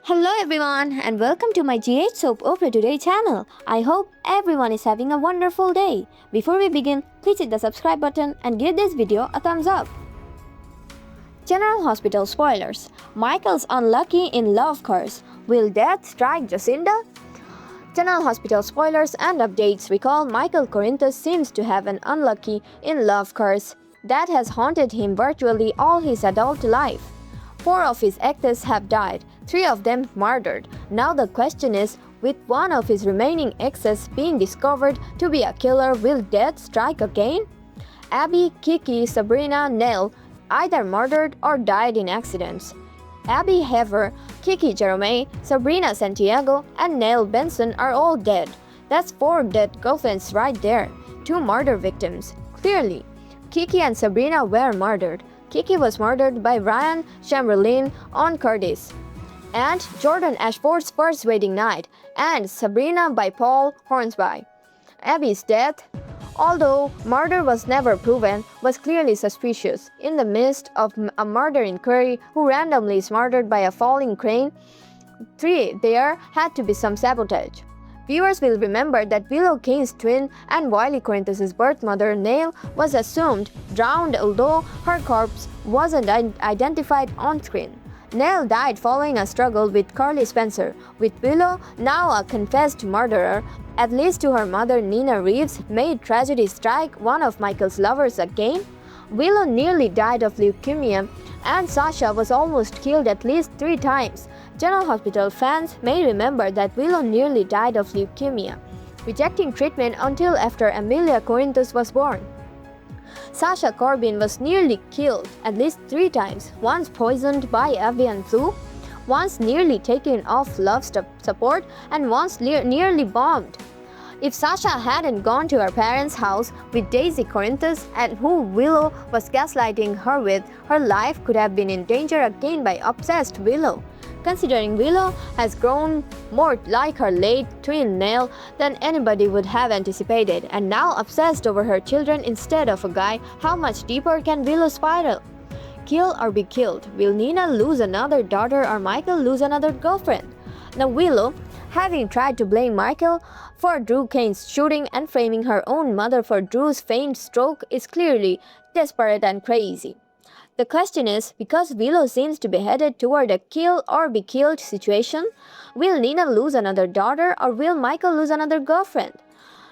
Hello everyone and welcome to my GH Soap Opera Today channel. I hope everyone is having a wonderful day. Before we begin, please hit the subscribe button and give this video a thumbs up. General Hospital spoilers. Michael's unlucky in love curse. Will death strike Jacinda? General Hospital spoilers and updates recall Michael Corinthus seems to have an unlucky in love curse that has haunted him virtually all his adult life. 4 of his exes have died, 3 of them murdered. Now the question is, with one of his remaining exes being discovered to be a killer, will death strike again? Abby, Kiki, Sabrina, Nell, either murdered or died in accidents. Abby Hever, Kiki Jerome, Sabrina Santiago, and Nell Benson are all dead. That's 4 dead girlfriends right there. 2 murder victims. Clearly, Kiki and Sabrina were murdered. Kiki was murdered by Ryan Chamberlain on Curtis and Jordan Ashford's first wedding night, and Sabrina by Paul Hornsby. Abby's death, although murder was never proven, was clearly suspicious. In the midst of a murder inquiry, who randomly is murdered by a falling crane, there had to be some sabotage. Viewers will remember that Willow Kane's twin and Wiley Corinthus' birth mother, Nell, was assumed drowned, although her corpse wasn't identified on screen. Nell died following a struggle with Carly Spencer, with Willow, now a confessed murderer, at least to her mother Nina Reeves, made tragedy strike one of Michael's lovers again. Willow nearly died of leukemia, and Sasha was almost killed at least 3 times. General Hospital fans may remember that Willow nearly died of leukemia, rejecting treatment until after Amelia Corinthus was born. Sasha Corbin was nearly killed at least 3 times, once poisoned by avian flu, once nearly taken off love support, and once nearly bombed. If Sasha hadn't gone to her parents' house with Daisy Corinthus, and who Willow was gaslighting her with, her life could have been in danger again by obsessed Willow. Considering Willow has grown more like her late twin Nell than anybody would have anticipated, and now obsessed over her children instead of a guy, how much deeper can Willow spiral? Kill or be killed? Will Nina lose another daughter or Michael lose another girlfriend? Now Willow, having tried to blame Michael for Drew Kane's shooting and framing her own mother for Drew's faint stroke, is clearly desperate and crazy. The question is, because Willow seems to be headed toward a kill or be killed situation, will Nina lose another daughter or will Michael lose another girlfriend?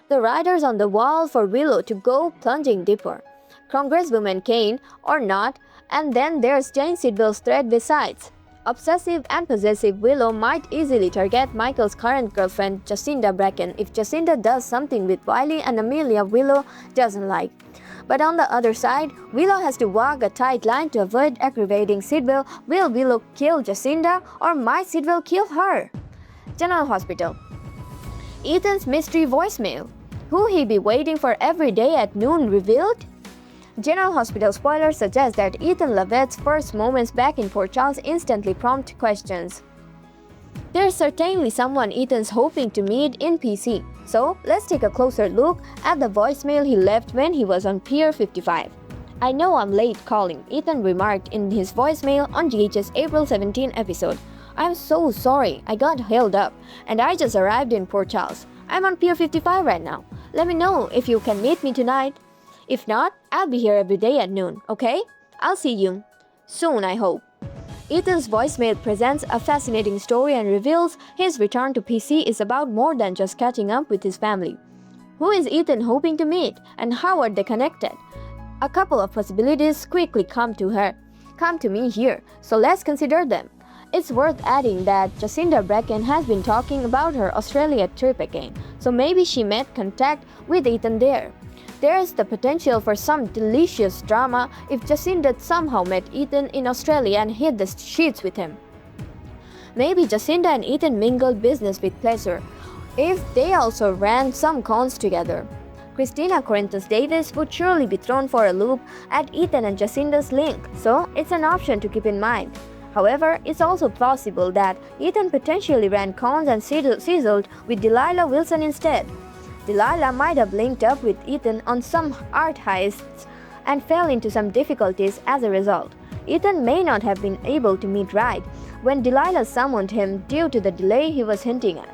The writer's on the wall for Willow to go plunging deeper. Congresswoman Kane or not, and then there's Jane Sidwell's thread besides. Obsessive and possessive Willow might easily target Michael's current girlfriend Jacinda Bracken if Jacinda does something with Wiley and Amelia Willow doesn't like. But on the other side, Willow has to walk a tight line to avoid aggravating Sidwell. Will Willow kill Jacinda or might Sidwell kill her? General Hospital. Ethan's mystery voicemail. Who he be waiting for every day at noon revealed? General Hospital spoilers suggest that Ethan Lavette's first moments back in Port Charles instantly prompt questions. There's certainly someone Ethan's hoping to meet in PC, so let's take a closer look at the voicemail he left when he was on Pier 55. I know I'm late calling, Ethan remarked in his voicemail on GH's April 17 episode. I'm so sorry, I got held up, and I just arrived in Port Charles. I'm on Pier 55 right now. Let me know if you can meet me tonight. If not, I'll be here every day at noon, okay? I'll see you soon, I hope. Ethan's voicemail presents a fascinating story and reveals his return to PC is about more than just catching up with his family. Who is Ethan hoping to meet, and how are they connected? A couple of possibilities quickly come to me here, so let's consider them. It's worth adding that Jacinda Bracken has been talking about her Australia trip again, so maybe she made contact with Ethan there. There is the potential for some delicious drama if Jacinda somehow met Ethan in Australia and hit the sheets with him. Maybe Jacinda and Ethan mingled business with pleasure if they also ran some cons together. Christina Corinthus Davis would surely be thrown for a loop at Ethan and Jacinda's link, so it's an option to keep in mind. However, it's also plausible that Ethan potentially ran cons and sizzled with Delilah Wilson instead. Delilah might have linked up with Ethan on some art heists and fell into some difficulties as a result. Ethan may not have been able to meet right when Delilah summoned him due to the delay he was hinting at.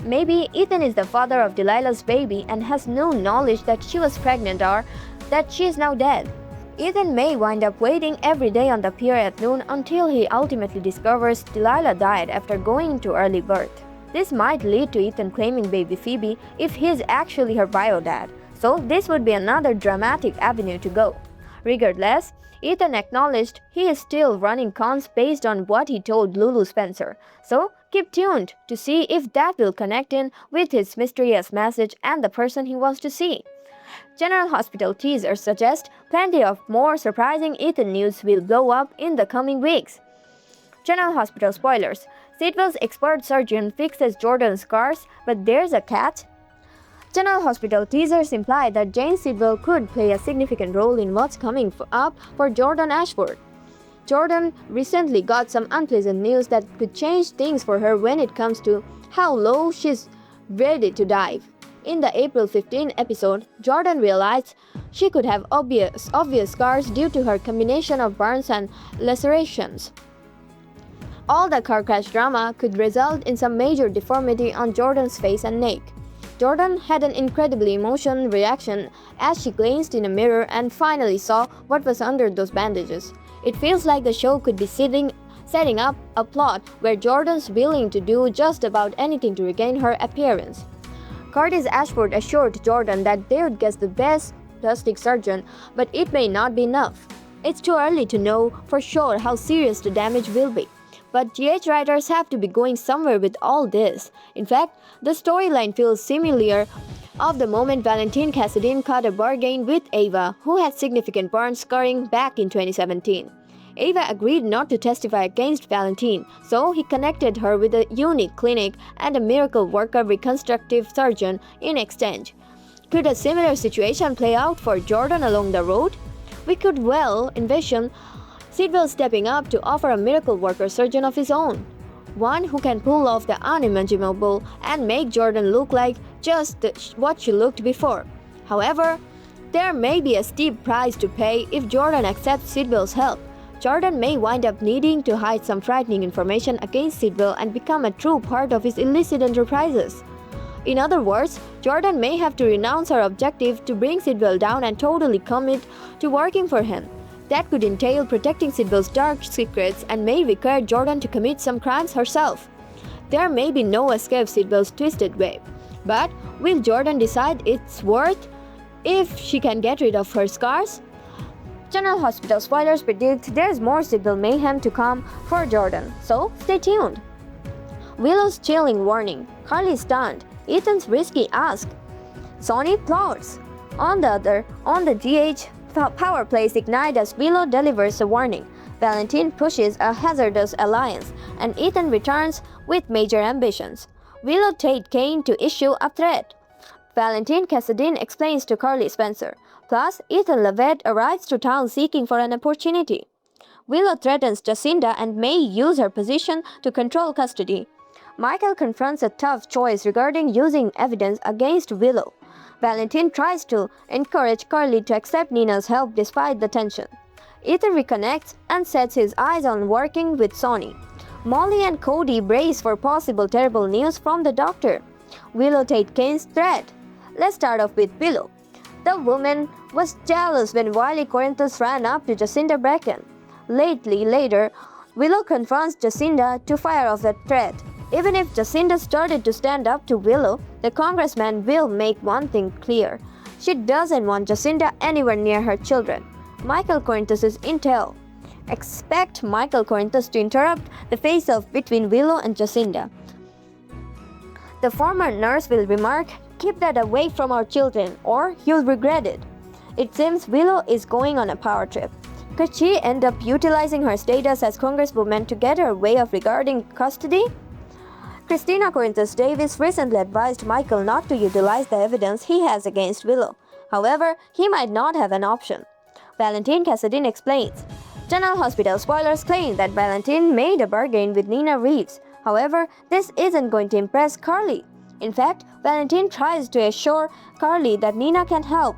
Maybe Ethan is the father of Delilah's baby and has no knowledge that she was pregnant or that she is now dead. Ethan may wind up waiting every day on the pier at noon until he ultimately discovers Delilah died after going into early birth. This might lead to Ethan claiming baby Phoebe if he is actually her bio dad, so this would be another dramatic avenue to go. Regardless, Ethan acknowledged he is still running cons based on what he told Lulu Spencer, so keep tuned to see if that will connect in with his mysterious message and the person he wants to see. General Hospital teasers suggest plenty of more surprising Ethan news will blow up in the coming weeks. General Hospital spoilers. Sidwell's expert surgeon fixes Jordan's scars, but there's a catch. General Hospital teasers imply that Jane Sidwell could play a significant role in what's coming up for Jordan Ashford. Jordan recently got some unpleasant news that could change things for her when it comes to how low she's ready to dive. In the April 15 episode, Jordan realized she could have obvious scars due to her combination of burns and lacerations. All the car crash drama could result in some major deformity on Jordan's face and neck. Jordan had an incredibly emotional reaction as she glanced in a mirror and finally saw what was under those bandages. It feels like the show could be setting up a plot where Jordan's willing to do just about anything to regain her appearance. Curtis Ashford assured Jordan that they would get the best plastic surgeon, but it may not be enough. It's too early to know for sure how serious the damage will be. But GH writers have to be going somewhere with all this. In fact, the storyline feels similar of the moment Valentine Cassadine cut a bargain with Ava, who had significant burn scarring back in 2017. Ava agreed not to testify against Valentine, so he connected her with a unique clinic and a miracle worker reconstructive surgeon in exchange. Could a similar situation play out for Jordan along the road? We could well envision Sidwell stepping up to offer a miracle worker surgeon of his own, one who can pull off the unimaginable and make Jordan look like just what she looked before. However, there may be a steep price to pay if Jordan accepts Sidwell's help. Jordan may wind up needing to hide some frightening information against Sidwell and become a true part of his illicit enterprises. In other words, Jordan may have to renounce her objective to bring Sidwell down and totally commit to working for him. That could entail protecting Sidwell's dark secrets and may require Jordan to commit some crimes herself. There may be no escape Sidwell's twisted web. But will Jordan decide it's worth if she can get rid of her scars? General Hospital spoilers predict there's more Sidwell mayhem to come for Jordan, so stay tuned. Willow's chilling warning, Carly stunned, Ethan's risky ask, Sonny plots. On the GH, power plays ignite as Willow delivers a warning. Valentine pushes a hazardous alliance, and Ethan returns with major ambitions. Willow Tate Kane to issue a threat. Valentine Cassadine explains to Carly Spencer. Plus, Ethan Lovett arrives to town seeking for an opportunity. Willow threatens Jacinda and may use her position to control custody. Michael confronts a tough choice regarding using evidence against Willow. Valentine tries to encourage Carly to accept Nina's help despite the tension. Ethan reconnects and sets his eyes on working with Sonny. Molly and Cody brace for possible terrible news from the doctor. Willow Tate Kane's threat. Let's start off with Willow. The woman was jealous when Wiley Corinthus ran up to Jacinda Bracken. Later, Willow confronts Jacinda to fire off the threat. Even if Jacinda started to stand up to Willow, the congressman will make one thing clear. She doesn't want Jacinda anywhere near her children. Michael Corinthus' intel. Expect Michael Corinthus to interrupt the face-off between Willow and Jacinda. The former nurse will remark, "Keep that away from our children, or you'll regret it." It seems Willow is going on a power trip. Could she end up utilizing her status as congresswoman to get her way of regarding custody? Christina Corinthus Davis recently advised Michael not to utilize the evidence he has against Willow. However, he might not have an option. Valentine Cassadine explains. General Hospital spoilers claim that Valentine made a bargain with Nina Reeves. However, this isn't going to impress Carly. In fact, Valentine tries to assure Carly that Nina can help,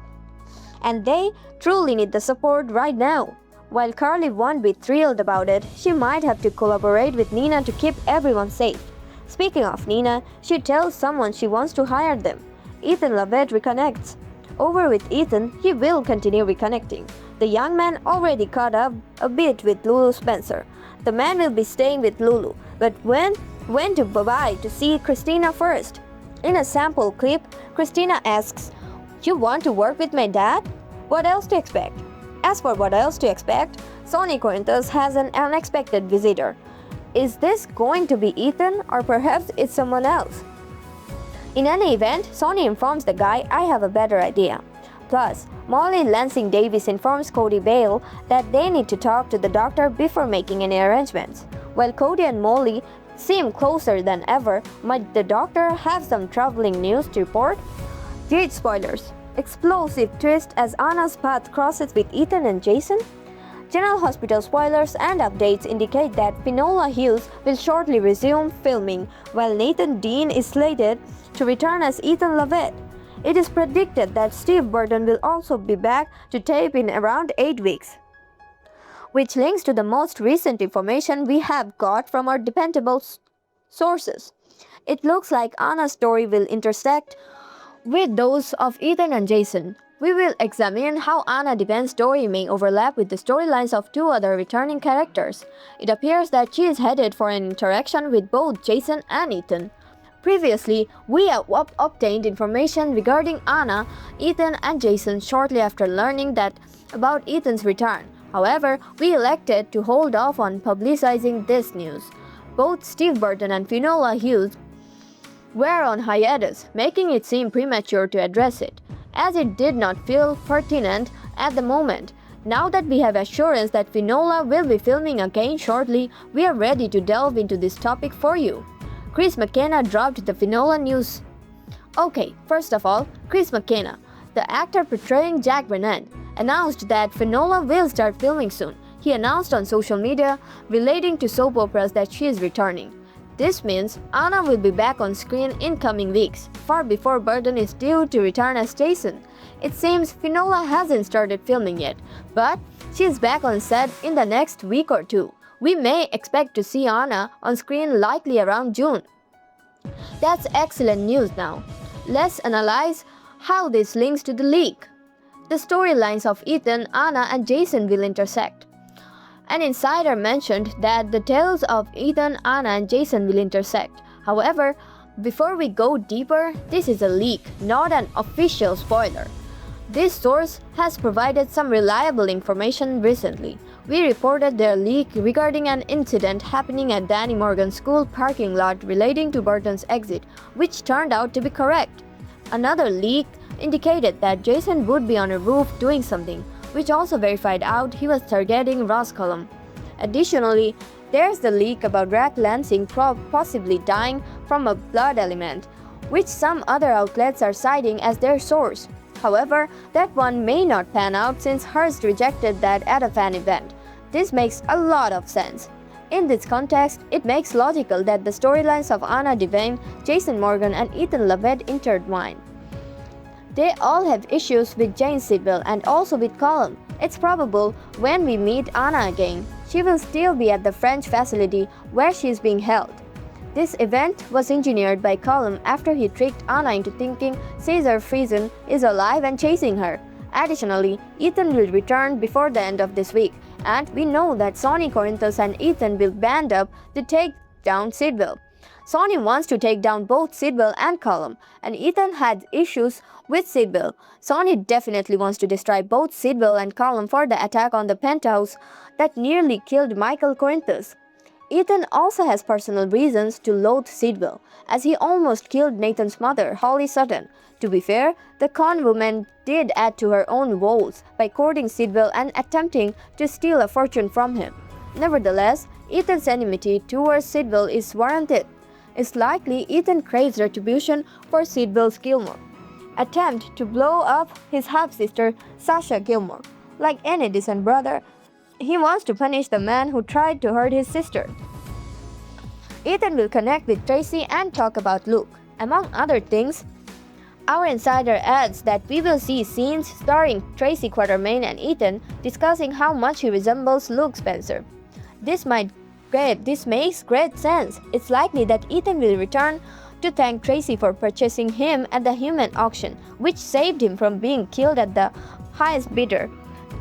and they truly need the support right now. While Carly won't be thrilled about it, she might have to collaborate with Nina to keep everyone safe. Speaking of Nina, she tells someone she wants to hire them. Ethan Lovett reconnects. Over with Ethan, he will continue reconnecting. The young man already caught up a bit with Lulu Spencer. The man will be staying with Lulu, but went to bye to see Christina first. In a sample clip, Christina asks, "You want to work with my dad? What else to expect?" As for what else to expect, Sonny Corinthos has an unexpected visitor. Is this going to be Ethan, or perhaps it's someone else? In any event, Sonny informs the guy, "I have a better idea." Plus, Molly Lansing Davis informs Cody Bale that they need to talk to the doctor before making any arrangements. While Cody and Molly seem closer than ever, might the doctor have some troubling news to report? Huge spoilers. Explosive twist as Anna's path crosses with Ethan and Jason? General Hospital spoilers and updates indicate that Finola Hughes will shortly resume filming, while Nathan Dean is slated to return as Ethan Lovett. It is predicted that Steve Burton will also be back to tape in around 8 weeks. Which links to the most recent information we have got from our dependable sources. It looks like Anna's story will intersect with those of Ethan and Jason. We will examine how Anna Deven's story may overlap with the storylines of 2 other returning characters. It appears that she is headed for an interaction with both Jason and Ethan. Previously, we have obtained information regarding Anna, Ethan, and Jason shortly after learning about Ethan's return. However, we elected to hold off on publicizing this news. Both Steve Burton and Finola Hughes were on hiatus, making it seem premature to address it, as it did not feel pertinent at the moment. Now that we have assurance that Finola will be filming again shortly, we are ready to delve into this topic for you. Chris McKenna dropped the Finola news. Okay, first of all, Chris McKenna, the actor portraying Jack Brennan, announced that Finola will start filming soon. He announced on social media relating to soap operas that she is returning. This means Anna will be back on screen in coming weeks, far before Burton is due to return as Jason. It seems Finola hasn't started filming yet, but she is back on set in the next week or 2. We may expect to see Anna on screen likely around June. That's excellent news now. Let's analyze how this links to the leak. The storylines of Ethan, Anna, and Jason will intersect. An insider mentioned that the tales of Ethan, Anna, and Jason will intersect. However, before we go deeper, this is a leak, not an official spoiler. This source has provided some reliable information recently. We reported their leak regarding an incident happening at Danny Morgan's school parking lot relating to Burton's exit, which turned out to be correct. Another leak indicated that Jason would be on a roof doing something, which also verified out he was targeting Ross Cullum. Additionally, there's the leak about Rack Lansing possibly dying from a blood element, which some other outlets are citing as their source. However, that one may not pan out since Hearst rejected that at a fan event. This makes a lot of sense. In this context, it makes logical that the storylines of Anna Devane, Jason Morgan, and Ethan Lovett intertwine. They all have issues with Jane Sidwell and also with Colin. It's probable when we meet Anna again, she will still be at the French facility where she is being held. This event was engineered by Colin after he tricked Anna into thinking Caesar Friesen is alive and chasing her. Additionally, Ethan will return before the end of this week, and we know that Sonny Corinthos and Ethan will band up to take down Sidwell. Sonny wants to take down both Sidwell and Colum, and Ethan had issues with Sidwell. Sonny definitely wants to destroy both Sidwell and Colum for the attack on the penthouse that nearly killed Michael Corinthos. Ethan also has personal reasons to loathe Sidwell, as he almost killed Nathan's mother, Holly Sutton. To be fair, the con woman did add to her own woes by courting Sidwell and attempting to steal a fortune from him. Nevertheless, Ethan's enmity towards Sidwell is warranted. It's likely Ethan craves retribution for Sidwell's Gilmore attempt to blow up his half-sister, Sasha Gilmore. Like any decent brother, he wants to punish the man who tried to hurt his sister. Ethan will connect with Tracy and talk about Luke. Among other things, Our insider adds that we will see scenes starring Tracy Quartermain and Ethan discussing how much he resembles Luke Spencer. This makes great sense. It's likely that Ethan will return to thank Tracy for purchasing him at the human auction, which saved him from being killed at the highest bidder.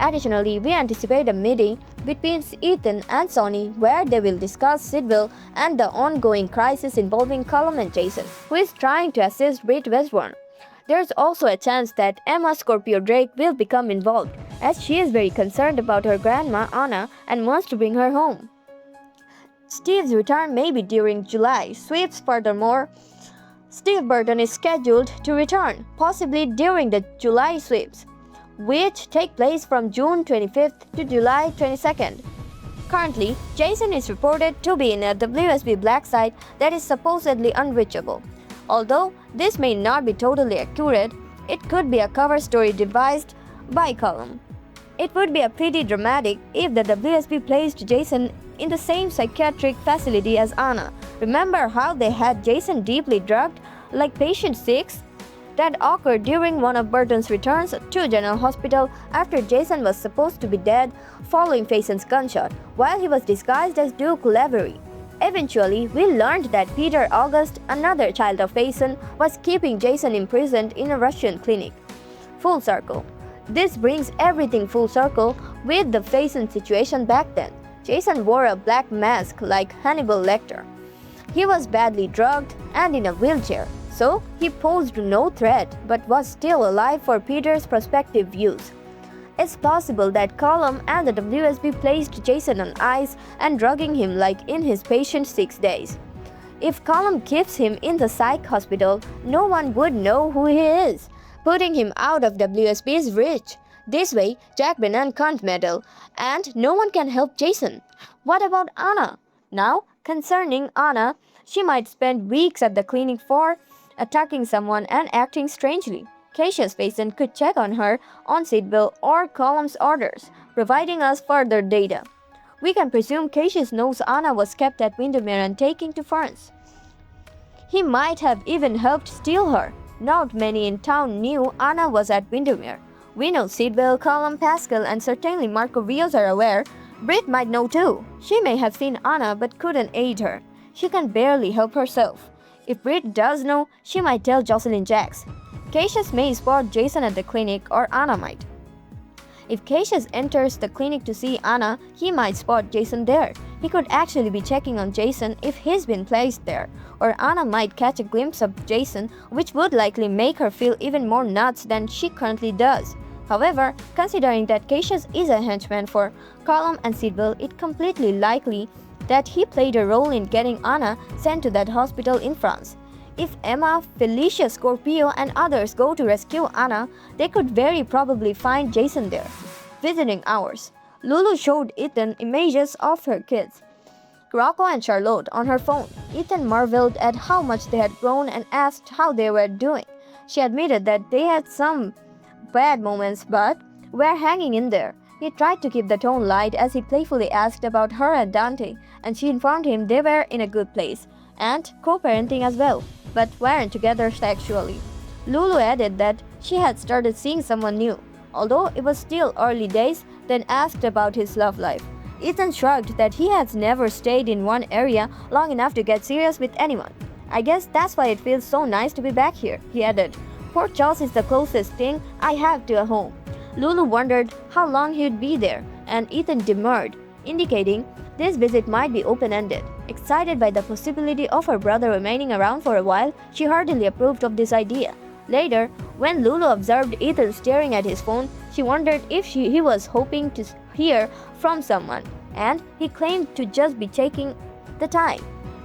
Additionally, we anticipate a meeting between Ethan and Sonny where they will discuss Sidwell and the ongoing crisis involving Colum and Jason, who is trying to assist Britt Westbourne. There's also a chance that Emma Scorpio Drake will become involved, as she is very concerned about her grandma Anna and wants to bring her home. Steve's return may be during July sweeps. Furthermore, Steve Burton is scheduled to return, possibly during the July sweeps, which take place from June 25th to July 22nd. Currently, Jason is reported to be in a WSB black site that is supposedly unreachable. Although this may not be totally accurate, it could be a cover story devised by Colum. It would be a pretty dramatic if the WSB placed Jason in the same psychiatric facility as Anna. Remember how they had Jason deeply drugged, like patient 6? That occurred during one of Burton's returns to General Hospital after Jason was supposed to be dead following Faison's gunshot, while he was disguised as Duke Lavery. Eventually, we learned that Peter August, another child of Faison, was keeping Jason imprisoned in a Russian clinic. Full circle. This brings everything full circle with the Faison situation back then. Jason wore a black mask like Hannibal Lecter. He was badly drugged and in a wheelchair, so he posed no threat but was still alive for Peter's prospective views. It's possible that Colum and the WSB placed Jason on ice and drugging him like in his patient 6 days. If Colum keeps him in the psych hospital, no one would know who he is, putting him out of WSB's reach. This way, Jack Brennan can't meddle, and no one can help Jason. What about Anna? Now, concerning Anna, she might spend weeks at the clinic for attacking someone and acting strangely. Cassius Faison could check on her on Sidwell or Colum's orders, providing us further data. We can presume Cassius knows Anna was kept at Windermere and taken to France. He might have even helped steal her. Not many in town knew Anna was at Windermere. We know Sidwell, Colum, Pascal, and certainly Marco Rios are aware. Britt might know too. She may have seen Anna but couldn't aid her. She can barely help herself. If Britt does know, she might tell Jocelyn Jacks. Cassius may spot Jason at the clinic, or Anna might. If Cassius enters the clinic to see Anna, he might spot Jason there. He could actually be checking on Jason if he's been placed there, or Anna might catch a glimpse of Jason, which would likely make her feel even more nuts than she currently does. However, considering that Cassius is a henchman for Colum and Sidwell, it's completely likely that he played a role in getting Anna sent to that hospital in France. If Emma, Felicia, Scorpio, and others go to rescue Anna, they could very probably find Jason there. Visiting hours. Lulu showed Ethan images of her kids, Rocco and Charlotte, on her phone. Ethan marveled at how much they had grown and asked how they were doing. She admitted that they had some bad moments but were hanging in there. He tried to keep the tone light as he playfully asked about her and Dante, and she informed him they were in a good place and co-parenting as well, but weren't together sexually. Lulu added that she had started seeing someone new, although it was still early days, then asked about his love life. Ethan shrugged that he has never stayed in one area long enough to get serious with anyone. I guess that's why it feels so nice to be back here, he added. Port Charles is the closest thing I have to a home. Lulu wondered how long he'd be there, and Ethan demurred, indicating this visit might be open-ended. Excited by the possibility of her brother remaining around for a while, she heartily approved of this idea. Later, when Lulu observed Ethan staring at his phone, she wondered if he was hoping to hear from someone, and he claimed to just be taking the time.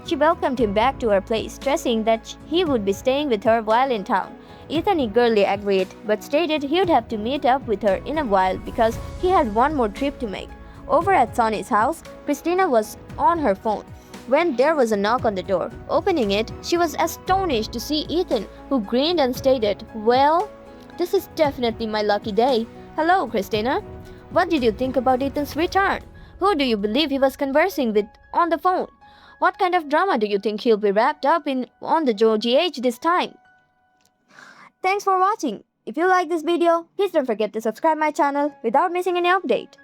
She welcomed him back to her place, stressing that he would be staying with her while in town. Ethan eagerly agreed, but stated he would have to meet up with her in a while because he had one more trip to make. Over at Sonny's house, Christina was on her phone when there was a knock on the door. Opening it, she was astonished to see Ethan, who grinned and stated, "Well, this is definitely my lucky day. Hello, Christina. What did you think about Ethan's return? Who do you believe he was conversing with on the phone? What kind of drama do you think he'll be wrapped up in on the GH this time?" Thanks for watching. If you like this video, please don't forget to subscribe my channel without missing any update.